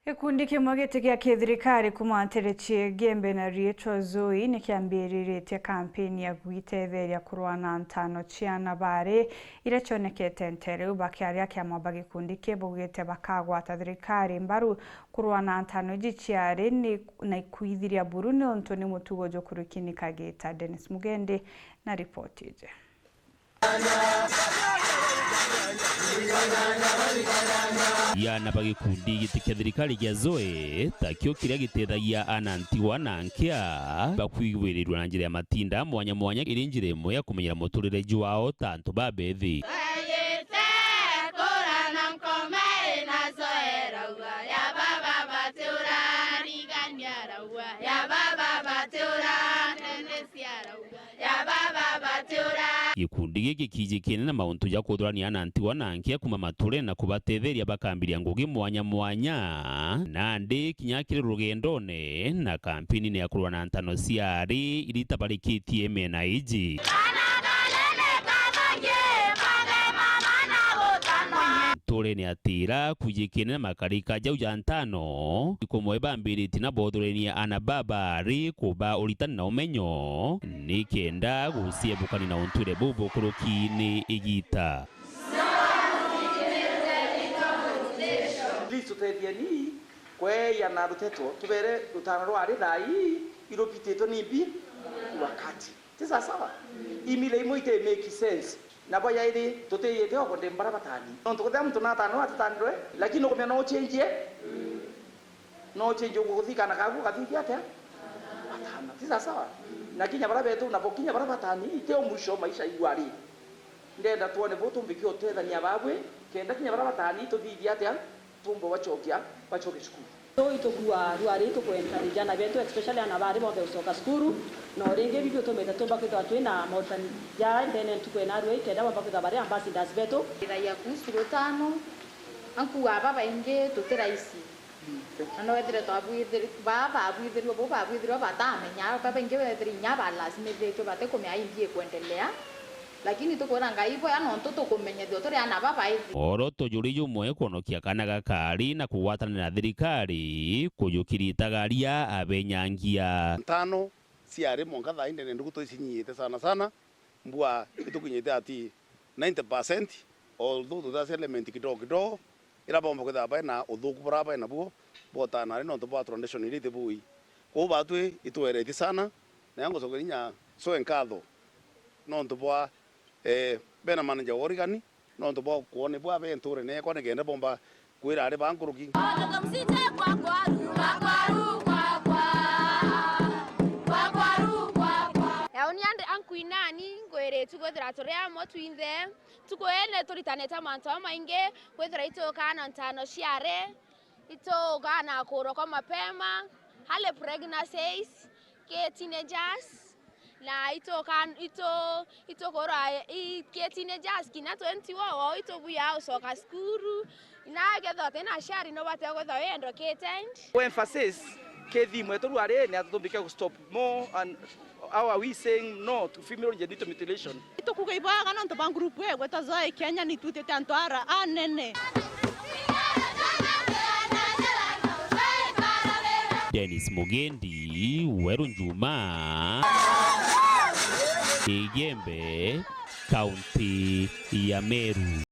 Gikundi kimwe gitigia thirikari kumanteretie Gembe na Rachel Zoi nikiambiririe kampeni ya gwitetheria kurwa na ntano ciana bari ire cionekete ntereu bakiaria kiama gikundi kibugite bakagwata thirikari mbaru kurwa na ntano ciari na ikuithiria buru ni untu ni mutugo jokurukini kagita. Dennis Mugende na ripoti ije. Yana bagikundi gitikia thirikari gya Zoe takio kiria gitethagia ananti wanankia bakwigwirirwa na njira ya matinda mwanya mwanya iri njira imwe ya kumenyera muturire jwao tantu babethi gikundi giki kijikene na mauntu ya kuthurania ananti wanankia kuma mature na kubatetheria bakambiria ngugi mwanya mwanya na ndi kinyakire rugendone na kampeni ni ya kurwa na ntano ciari iritabarikitie mena iji tore ni atira kujikene na makarika jau ya ntano ikomwe bambiriti na bothorenia ana babari kuba uritani na umenyo ni kenda gusiebukani na unture bubu kurukini igita listo tediani kwe ya na ruteto tubere rutanaro ari dai iropiteto nimbi wakati tisa sawa imile imoite make sense na boya iri tuteyete okonde mbarabatani nonto kodam mtu na tano atatandwe lakini ukomya no change ukuthika na kagu kathithia ate atana tisa sawa na kinya barabetu unapokinya barabatani iteo mwisho maisha igwari ndenda tuone votu mbikio tethania babwe kenda kinya barabatani tuthithia ate tumbo bachoke skulu so itogua ruari tukwenta vijana betu especially ana bari bo besoka skuru no ringe bibyo tumeta tumba kitu atwina motani ya ndene tukwena ruai kenda baba kitu bari ambassadors betu ya kusuru tano anku baba inge tutiraisi ano edre to abuidri baba abuidri batamenya baba inge edri nyaba lazima betu bate komya indie kuendelea lakini tukora ngaivo ya nonto tukumenya dotore ana baba hivi oro tojuri jumwe kuonokia kana gakari na kuwatana na thirikari kujukiritaga abenyangia ntano ciare monga thainde ne nduguto icinyite sana mbua itukinyite ati 90% although those element kidogo ira bomba kwithaba na uthuku buraba na buo botana no to ba transition irite bui ko batwe itwerete sana na yango sokerinya so enkatho no to bwa bena manager origani no to bwa kuone bwa benture ne kone genda bomba kwira ari bankuruki ankuinani ngwere tugothira turia motwinthe tukoene turitaneta manto mainge kwethira itokana ntano ciare itokana kuroko mapema hale pregnancies ke teenagers na itokora ke teenagers kina 20 wao itobuya usoka skuru na getho tena shari no bate gwetha wendo ketend emphasis kethimwe turuare ni atumbike ku stop more and how are we saying no to female genital mutilation itokugibaga no to group we gweta Zoe Kenya ni tutete antwara anene. Dennis Mugendi Weru Njuma Gembe County ya Meru.